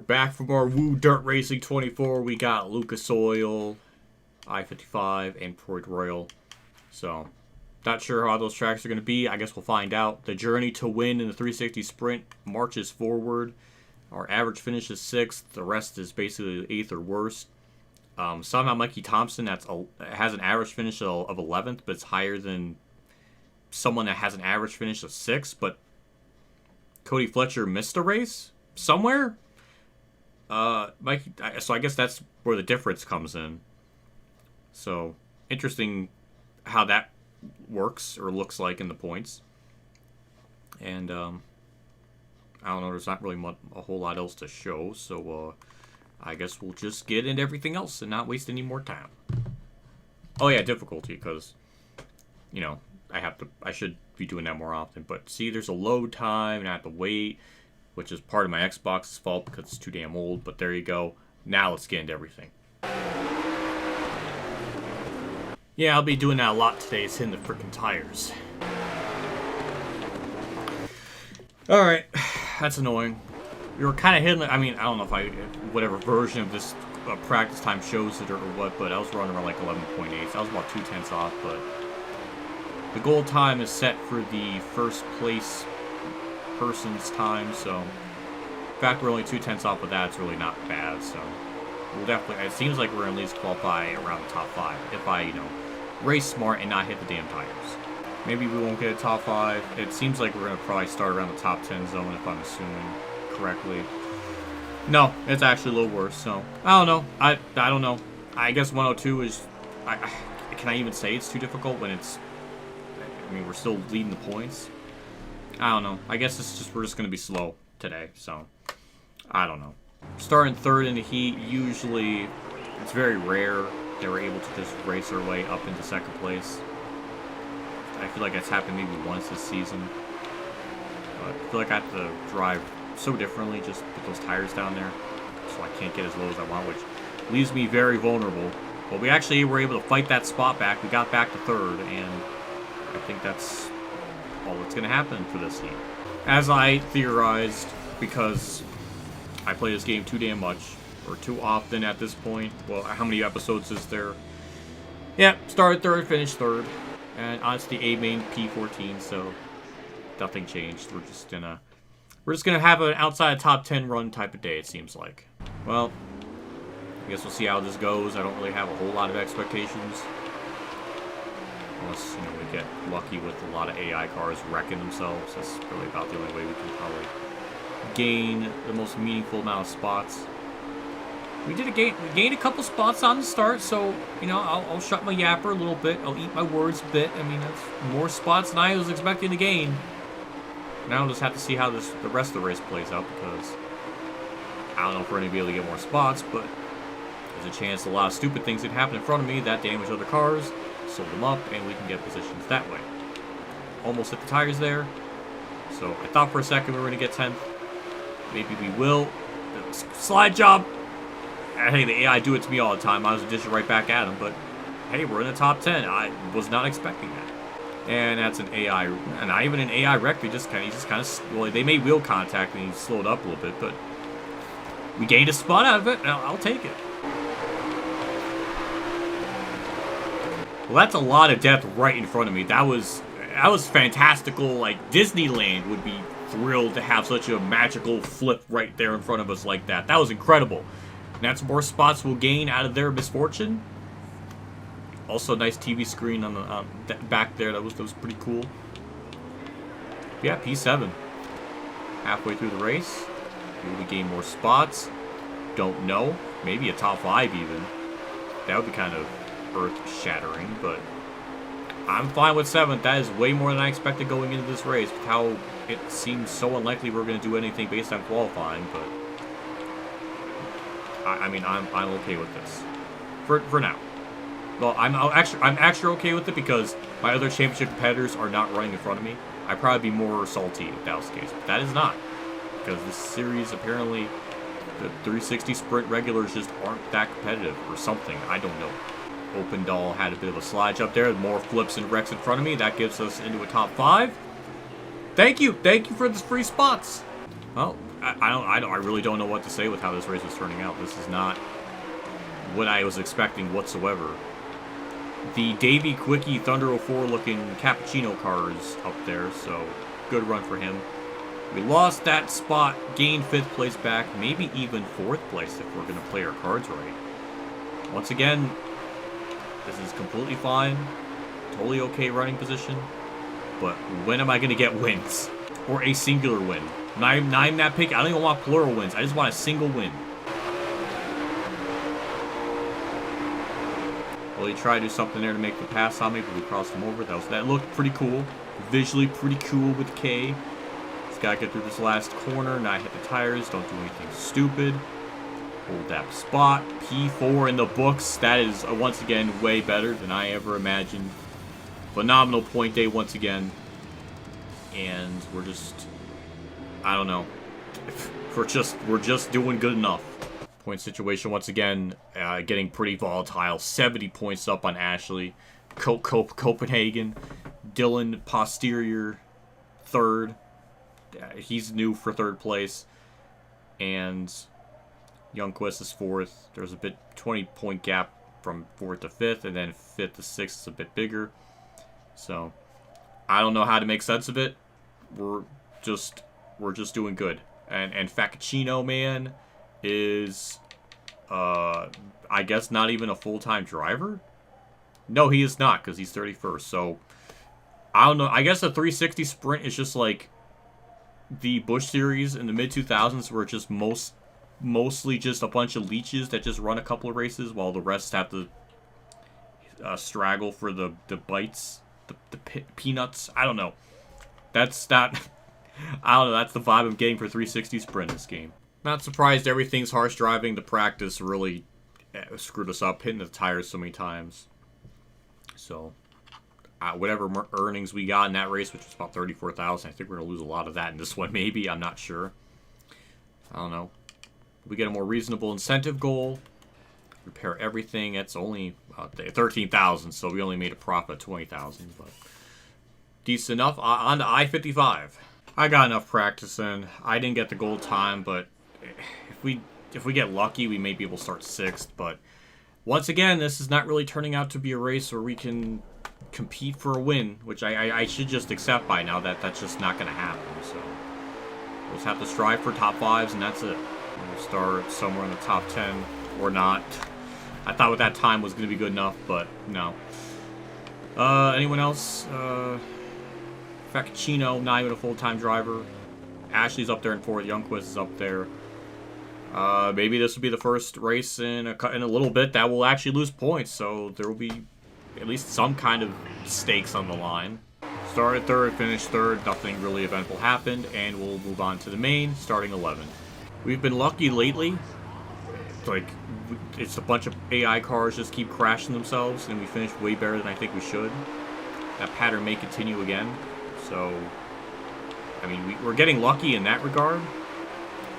back from our Woo Dirt Racing 24. We got Lucas Oil, I-55, and Port Royal. So, not sure how those tracks are going to be. I guess we'll find out. The journey to win in the 360 sprint marches forward. Our average finish is 6th. The rest is basically 8th or worse. Somehow Mikey Thompson has an average finish of 11th, but it's higher than someone that has an average finish of 6th. But Cody Fletcher missed a race somewhere. Mikey. So I guess that's where the difference comes in. So interesting how that works or looks like in the points. And I don't know. There's not really a whole lot else to show. So I guess we'll just get into everything else and not waste any more time. Oh yeah, difficulty, because you know I should be doing that more often. But see, there's a load time and I have to wait, which is part of my Xbox's fault because it's too damn old. But there you go. Now let's get into everything. Yeah, I'll be doing that a lot today. It's hitting the freaking tires. Alright, that's annoying. We were kind of hitting, I mean, I don't know if whatever version of this practice time shows it or what, but I was running around like 11.8, so I was about 2/10 off, but the goal time is set for the first place person's time, so the fact we're only 2/10 off of that, it's really not bad, so we'll definitely, it seems like we're at least qualify around the top 5, if I, race smart and not hit the damn tires. Maybe we won't get a top 5. It seems like we're going to probably start around the top 10 zone if I'm assuming correctly. No, it's actually a little worse, so I don't know. I don't know. I guess 102 is... can I even say it's too difficult when it's... I mean, we're still leading the points. I don't know. I guess it's just we're just going to be slow today, so I don't know. Starting 3rd in the heat, usually it's very rare that we're able to just race our way up into 2nd place. I feel like that's happened maybe once this season. But I feel like I have to drive so differently just with those tires down there. So I can't get as low as I want, which leaves me very vulnerable. But we actually were able to fight that spot back. We got back to 3rd, and I think that's all that's going to happen for this heat. As I theorized, because I play this game too damn much, or too often at this point. Well, how many episodes is there? Yeah, started 3rd, finished 3rd. And honestly, A main P14, so nothing changed. We're just gonna have an outside top 10 run type of day, it seems like. Well, I guess we'll see how this goes. I don't really have a whole lot of expectations. Unless, we get lucky with a lot of AI cars wrecking themselves. That's really about the only way we can probably gain the most meaningful amount of spots. We gained a couple spots on the start, so, I'll shut my yapper a little bit. I'll eat my words a bit. I mean, that's more spots than I was expecting to gain. Now I'll just have to see how the rest of the race plays out, because I don't know if we're going to be able to get more spots, but there's a chance a lot of stupid things could happen in front of me that damage other cars, slow them up, and we can get positions that way. Almost hit the tires there. So I thought for a second we were going to get 10th. Maybe we will. Slide job! Hey, the AI do it to me all the time. I was dish it right back at him, but hey, we're in the top 10. I was not expecting that. And that's an AI, and not even an AI wreck. He just kind of, well, they made wheel contact and he slowed up a little bit, but we gained a spot out of it, and I'll take it. Well, that's a lot of depth right in front of me. That was fantastical. Like, Disneyland would be thrilled to have such a magical flip right there in front of us like that. That was incredible. And that's more spots we'll gain out of their misfortune. Also, nice TV screen on the back there. That was pretty cool. Yeah, P7. Halfway through the race. Will we gain more spots? Don't know. Maybe a top 5 even. That would be kind of earth-shattering, but I'm fine with 7th. That is way more than I expected going into this race, with how it seems so unlikely we're going to do anything based on qualifying, but I mean, I'm okay with this for now. Well, I'm actually okay with it because my other championship competitors are not running in front of me. I'd probably be more salty if that was the case, but that is not, because this series apparently the 360 sprint regulars just aren't that competitive or something. I don't know. Opendal had a bit of a slide up there, more flips and wrecks in front of me. That gets us into a top 5. Thank you for the free spots. Well, I really don't know what to say with how this race is turning out. This is not what I was expecting whatsoever. The Davey Quickie Thunder 04 looking cappuccino car is up there, so good run for him. We lost that spot, gained 5th place back, maybe even 4th place if we're going to play our cards right. Once again, this is completely fine, totally okay running position, but when am I going to get wins? Or a singular win? Not even that pick. I don't even want plural wins. I just want a single win. Well, he tried to do something there to make the pass on me, but we crossed him over. That looked pretty cool. Visually pretty cool with K. Just gotta get through this last corner, not hit the tires, don't do anything stupid. Hold that spot. P4 in the books. That is, once again, way better than I ever imagined. Phenomenal point day once again. And we're just, I don't know. We're just doing good enough. Point situation once again, getting pretty volatile. 70 points up on Ashley. Copenhagen. Dylan posterior 3rd. He's new for 3rd place. And Youngquist is 4th. There's a bit 20-point gap from 4th to 5th, and then 5th to 6th is a bit bigger. So I don't know how to make sense of it. We're just doing good. And Facchino man is I guess not even a full-time driver? No, he is not, because he's 31st. So I don't know. I guess the 360 sprint is just like the Busch series in the mid-2000s, where it's just mostly just a bunch of leeches that just run a couple of races while the rest have to straggle for the bites, the peanuts. I don't know. That's not. I don't know. That's the vibe I'm getting for 360 sprint in this game. Not surprised. Everything's harsh driving. The practice really screwed us up, hitting the tires so many times. So whatever earnings we got in that race, which was about 34,000, I think we're gonna lose a lot of that in this one. Maybe, I'm not sure. I don't know. We get a more reasonable incentive goal. Repair everything. It's only 13,000, so we only made a profit of 20,000, but decent enough. On to I-55. I got enough practice in. I didn't get the gold time, but if we get lucky, we may be able to start 6th. But once again, this is not really turning out to be a race where we can compete for a win, which I should just accept by now that that's just not going to happen. So we'll just have to strive for top 5s, and that's it. We'll start somewhere in the top 10 or not. I thought with that time was going to be good enough, but no. Anyone else? Facchino, not even a full-time driver. Ashley's up there in 4th. Youngquist is up there. Maybe this will be the first race in a little bit that will actually lose points, so there will be at least some kind of stakes on the line. Started 3rd, finished 3rd. Nothing really eventful happened, and we'll move on to the main, starting 11th. We've been lucky lately. It's a bunch of AI cars just keep crashing themselves, and we finished way better than I think we should. That pattern may continue again. So, I mean, we're getting lucky in that regard,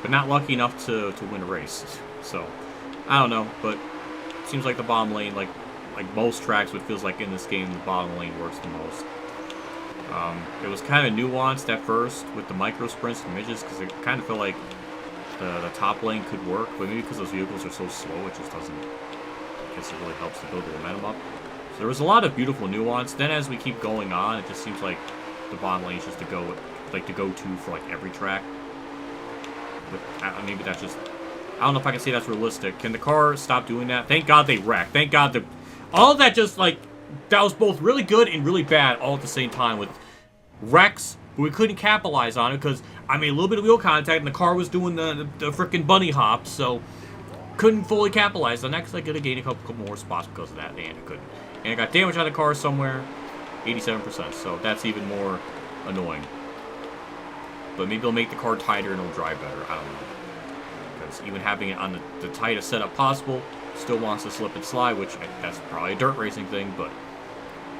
but not lucky enough to win a race. So, I don't know, but it seems like the bottom lane, like most tracks, it feels like in this game, the bottom lane works the most. It was kind of nuanced at first with the micro sprints and midgets, because it kind of felt like the top lane could work, but maybe because those vehicles are so slow, it just doesn't. I guess it really helps to build the momentum up. So there was a lot of beautiful nuance. Then as we keep going on, it just seems like the bottom lane is just the go-to for like every track. But maybe that's just. I don't know if I can say that's realistic. Can the car stop doing that? Thank God they wrecked. Thank God all of that just like that was both really good and really bad all at the same time with wrecks, but we couldn't capitalize on it because I made a little bit of wheel contact and the car was doing the freaking bunny hop, so couldn't fully capitalize on that because I could have gained a couple more spots because of that, and I couldn't. And I got damage on the car somewhere, 87%, so that's even more annoying. But maybe it'll make the car tighter and it'll drive better, I don't know. Because even having it on the tightest setup possible, still wants to slip and slide, which that's probably a dirt racing thing, but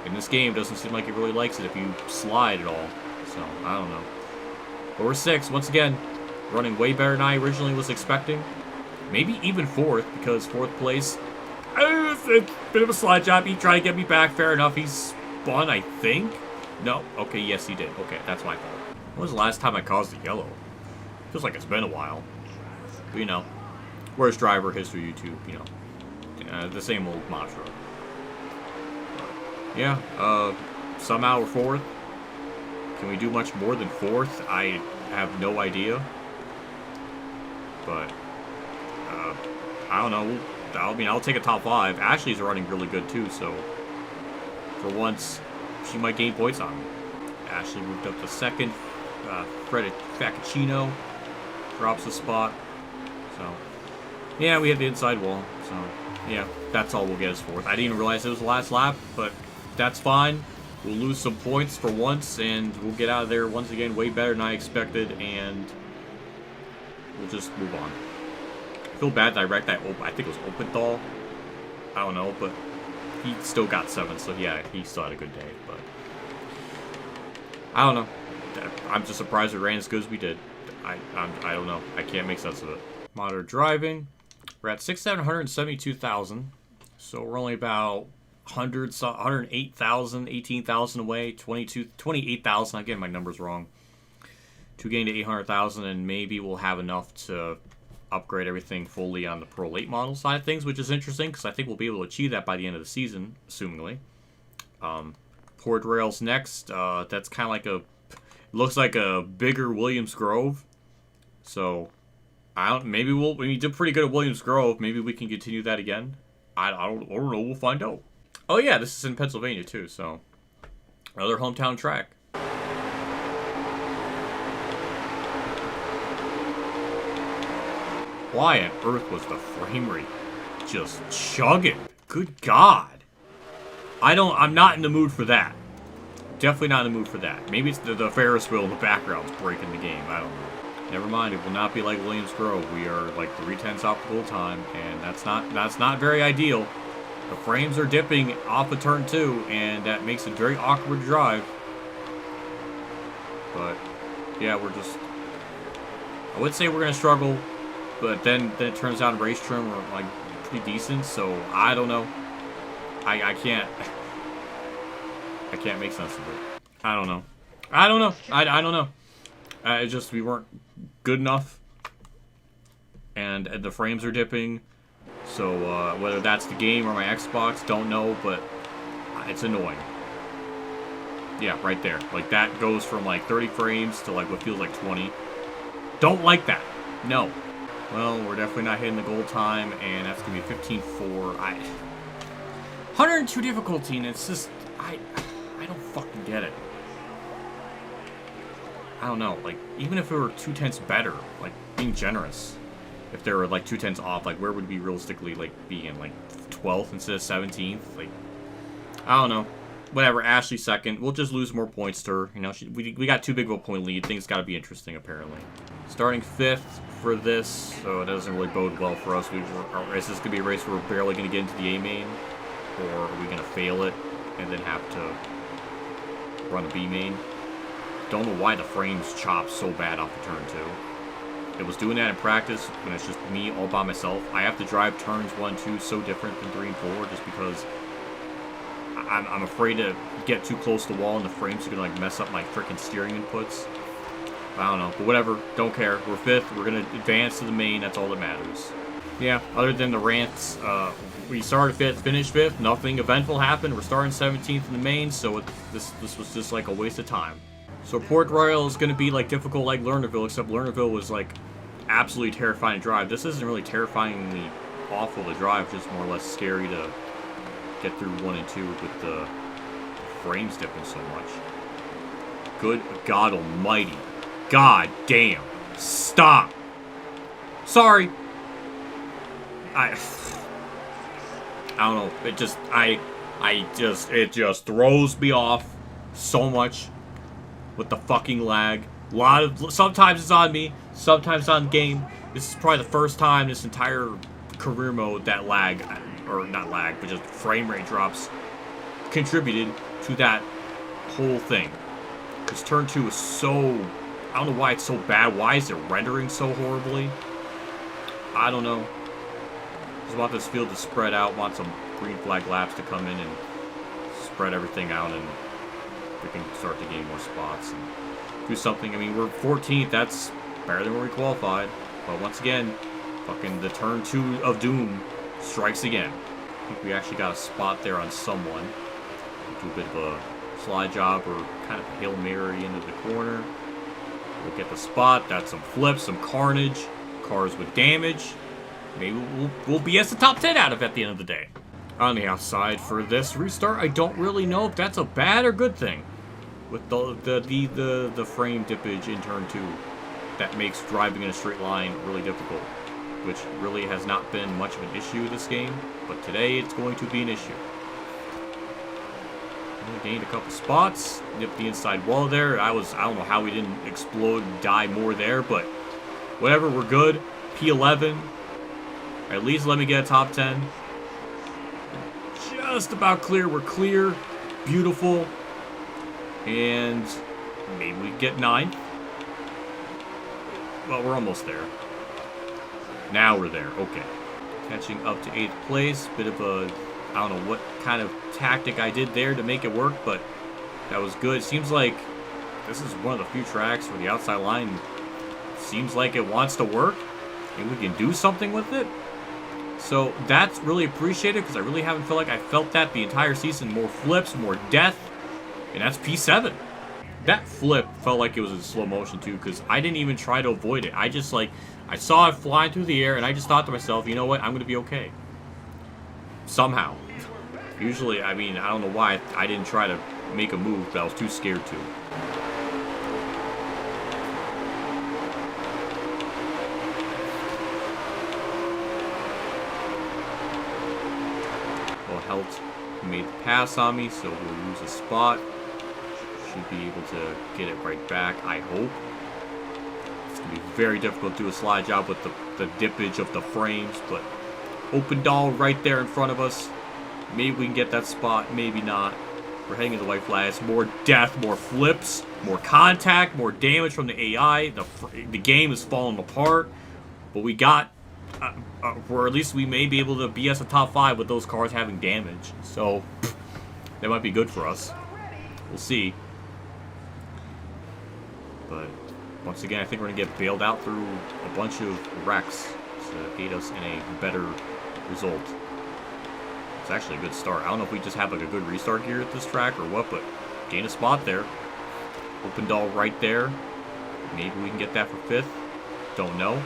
in this game, it doesn't seem like it really likes it if you slide at all. So, I don't know. But we're 6th, once again, running way better than I originally was expecting. Maybe even 4th, because 4th place, it's a bit of a slide job. He tried to get me back, fair enough. He spun, I think? No? Okay, yes, he did. Okay, that's my fault. When was the last time I caused a yellow? Feels like it's been a while. But, you know, worst driver history YouTube, you know. The same old mantra. But, yeah, somehow we're fourth. Can we do much more than fourth? I have no idea. But, I don't know. I mean, I'll take a top 5. Ashley's running really good, too, so for once, she might gain points on me. Ashley moved up to second. Fred Facchino drops a spot. So, yeah, we hit the inside wall. So, yeah, that's all we'll get as fourth. I didn't even realize it was the last lap, but that's fine. We'll lose some points for once, and we'll get out of there once again way better than I expected, and we'll just move on. I feel bad that I wrecked that, I think it was Openthal. I don't know, but he still got 7, so yeah, he still had a good day, but I don't know. I'm just surprised we ran as good as we did. I don't know. I can't make sense of it. Moderate driving. We're at 6,772,000. So we're only about 108,000, 18,000 away. 28,000. I'm getting my numbers wrong. To gain to 800,000, and maybe we'll have enough to upgrade everything fully on the Pro Late model side of things, which is interesting because I think we'll be able to achieve that by the end of the season, assumingly. Port Rails next. That's kind of like a... Looks like a bigger Williams Grove. So, maybe we did pretty good at Williams Grove. Maybe we can continue that again. I don't know. We'll find out. Oh, yeah, this is in Pennsylvania, too, so another hometown track. Why on earth was the frame rate just chugging? Good God. I'm not in the mood for that. Definitely not in the mood for that. Maybe it's the Ferris wheel in the background's breaking the game. I don't know. Never mind. It will not be like Williams Grove. We are like 3/10 off the whole time, and that's not very ideal. The frames are dipping off of turn 2, and that makes it very awkward to drive. But yeah, I would say we're gonna struggle, but then it turns out in race trim we're like pretty decent. So I don't know. I can't make sense of it. I don't know. I don't know. It's just we weren't good enough, and the frames are dipping. So whether that's the game or my Xbox, don't know, but it's annoying. Yeah, right there. Like that goes from like 30 frames to like what feels like 20. Don't like that. No. Well, we're definitely not hitting the goal time, and that's gonna be 15-4. 102 difficulty, and it's just I don't fucking get it. I don't know, like, even if we were 2/10 better, like, being generous, if there were, like, 2/10 off, like, where would we realistically, like, be in, like, 12th instead of 17th? Like, I don't know. Whatever, Ashley second. We'll just lose more points to her. You know, we got too big of a point lead. Things got to be interesting, apparently. Starting 5th for this, so it doesn't really bode well for us. Is this going to be a race where we're barely going to get into the A main? Or are we going to fail it and then have to run a B main? Don't know why the frames chop so bad off of turn 2. It was doing that in practice when it's just me all by myself. I have to drive turns 1, 2 so different than 3 and 4 just because I'm afraid to get too close to the wall and the frames are going to like mess up my freaking steering inputs. I don't know, but whatever. Don't care. We're 5th. We're going to advance to the main. That's all that matters. Yeah, other than the rants, we started 5th, finished 5th. Nothing eventful happened. We're starting 17th in the main, so this was just like a waste of time. So Port Royal is going to be like difficult like Lernerville, except Lernerville was like absolutely terrifying to drive. This isn't really terrifyingly awful to drive, just more or less scary to get through 1 and 2 with the frames dipping so much. Good God almighty. God damn. Stop. Sorry. I don't know. It just it just throws me off so much with the fucking lag. Sometimes it's on me, sometimes it's on the game. This is probably the first time this entire career mode that lag, or not lag, but just frame rate drops contributed to that whole thing. This turn 2 is so, I don't know why it's so bad. Why is it rendering so horribly? I don't know. Just want this field to spread out, want some green flag laps to come in and spread everything out, and we can start to gain more spots and do something. I mean, we're 14th. That's better than where we qualified. But once again, fucking the turn 2 of Doom strikes again. I think we actually got a spot there on someone. Do a bit of a slide job or kind of Hail Mary into the corner. We'll get the spot. That's some flips, some carnage, cars with damage. Maybe we'll BS the top 10 out of it at the end of the day. On the outside for this restart, I don't really know if that's a bad or good thing. With the frame dippage in turn 2, that makes driving in a straight line really difficult, which really has not been much of an issue this game, but today it's going to be an issue. We gained a couple spots, nipped the inside wall there. I don't know how we didn't explode and die more there, but whatever, we're good. P11. At least let me get a top 10. Just about clear. We're clear. Beautiful. And maybe we get 9th. Well, we're almost there. Now we're there. Okay. Catching up to 8th place. Bit of a, I don't know what kind of tactic I did there to make it work, but that was good. Seems like this is one of the few tracks where the outside line seems like it wants to work, and we can do something with it. So that's really appreciated, because I really haven't felt like I felt that the entire season. More flips, more death, and that's P7. That flip felt like it was in slow motion too, because I didn't even try to avoid it. I just I saw it flying through the air, and I just thought to myself, you know what, I'm going to be okay. Somehow. Usually, I mean, I don't know why I didn't try to make a move, but I was too scared to. Well, Helt made the pass on me, so we'll lose a spot. Should be able to get it right back, I hope. It's going to be very difficult to do a slide job with the dippage of the frames, but open doll right there in front of us. Maybe we can get that spot, maybe not. We're heading into white flags. More death, more flips, more contact, more damage from the AI. The game is falling apart, but we got, or at least we may be able to BS a top 5 with those cars having damage. So that might be good for us. We'll see. But once again, I think we're going to get bailed out through a bunch of wrecks to aid us in a better result. It's actually a good start. I don't know if we just have like a good restart gear at this track or what, but gain a spot there. Open doll right there. Maybe we can get that for 5th. Don't know.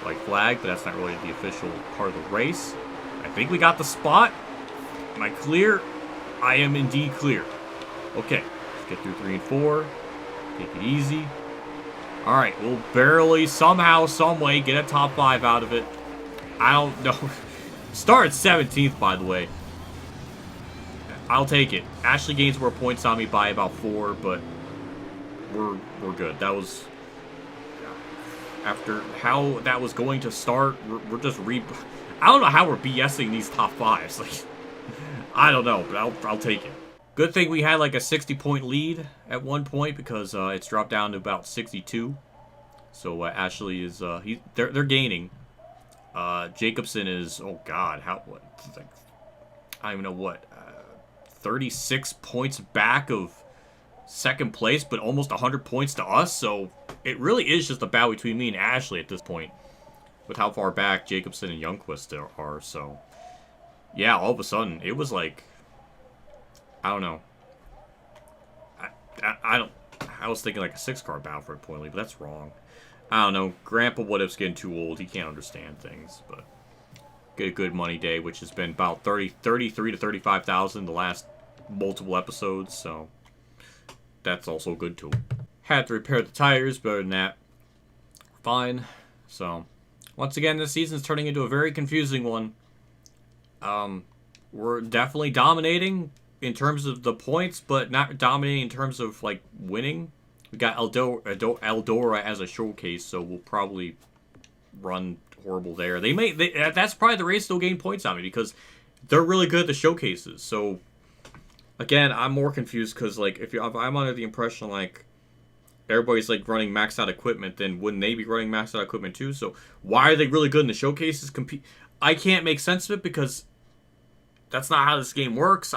White flag, but that's not really the official part of the race. I think we got the spot. Am I clear? I am indeed clear. Okay, let's get through 3 and 4. Take it easy. Alright, we'll barely, somehow, someway, get a top 5 out of it. I don't know. Start at 17th, by the way. I'll take it. Ashley gains more points on me by about 4, but we're good. That was, after how that was going to start, we're just I don't know how we're BSing these top 5s. Like, I don't know, but I'll take it. Good thing we had like a 60-point lead at one point, because it's dropped down to about 62. So Ashley is they're gaining. Jacobson is, oh god, what? Like, I don't even know what. 36 points back of second place, but almost 100 points to us. So it really is just a battle between me and Ashley at this point, with how far back Jacobson and Youngquist are. So yeah, all of a sudden it was like, I don't know. I was thinking like a 6-car battle for a point lead, but that's wrong. I don't know. Grandpa What If's getting too old. He can't understand things, but get a good money day, which has been about 33 to 35,000 the last multiple episodes, so that's also good too. Had to repair the tires, but other than that, fine. So once again, this season's turning into a very confusing one. We're definitely dominating in terms of the points, but not dominating in terms of like winning. We got Eldora as a showcase, so we'll probably run horrible there. That's probably the race they'll gain points on me, because they're really good at the showcases. So again, I'm more confused, because like if I'm under the impression like everybody's like running maxed out equipment, then wouldn't they be running maxed out equipment too? So why are they really good in the showcases? I can't make sense of it, because that's not how this game works.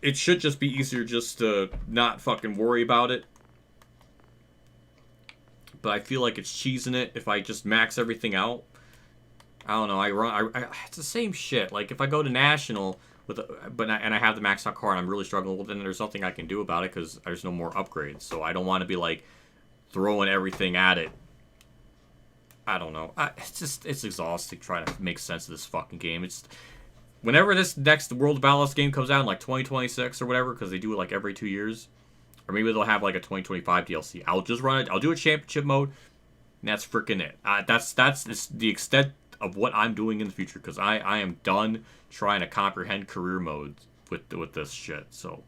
It should just be easier just to not fucking worry about it. but I feel like it's cheesing it if I just max everything out. I don't know. It's the same shit. Like if I go to national and I have the maxed out car and I'm really struggling, well then there's nothing I can do about it because there's no more upgrades. So I don't want to be like throwing everything at it. I don't know. It's exhausting trying to make sense of this fucking game. It's whenever this next World of Outlaws game comes out in like 2026 or whatever, because they do it like every 2 years, or maybe they'll have like a 2025 DLC. I'll just run it. I'll do a championship mode, and that's freaking it. That's the extent of what I'm doing in the future, because I am done trying to comprehend career modes with this shit. So,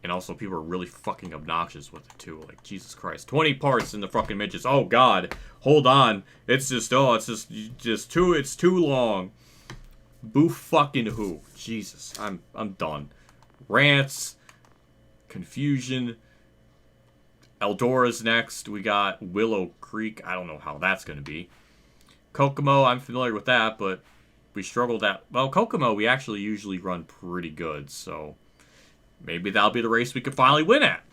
and also people are really fucking obnoxious with it too. Like Jesus Christ, 20 parts in the fucking midgets. Oh God, hold on. It's just it's too long. Boo fucking who? Jesus, I'm done. Rants, confusion. Eldora's next. We got Willow Creek. I don't know how that's gonna be. Kokomo, I'm familiar with that, but we struggled at... Well, Kokomo, we actually usually run pretty good, so maybe that'll be the race we can finally win at.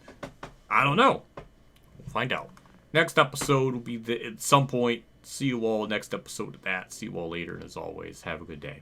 I don't know. We'll find out. Next episode will be at some point. See you all next episode of that. See you all later, and as always, have a good day.